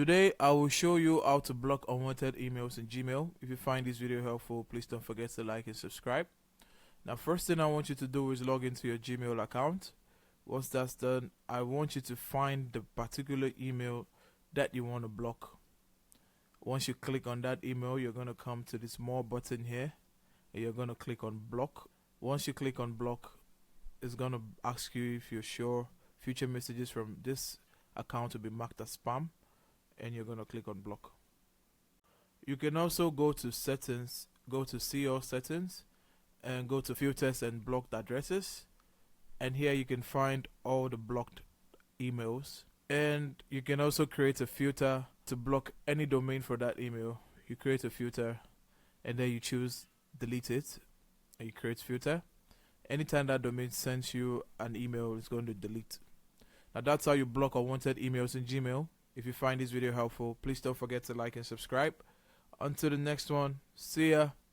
Today I will show you how to block unwanted emails in Gmail. If you find this video helpful, please don't forget to like and subscribe. Now, first thing I want you to do is log into your Gmail account. Once that's done, I want you to find the particular email that you want to block. Once you click on that email, you're going to come to this more button here and you're going to click on block. Once you click on block, it's going to ask you if you're sure future messages from this account will be marked as spam, and you're going to click on block. You can also go to settings, go to see all settings, and go to filters and blocked addresses, and here you can find all the blocked emails. And you can also create a filter to block any domain for that email. You create a filter and then you choose delete it, and you create filter. Anytime that domain sends you an email, it's going to delete. Now that's how you block unwanted emails in Gmail. If you find this video helpful, please don't forget to like and subscribe. Until the next one, see ya.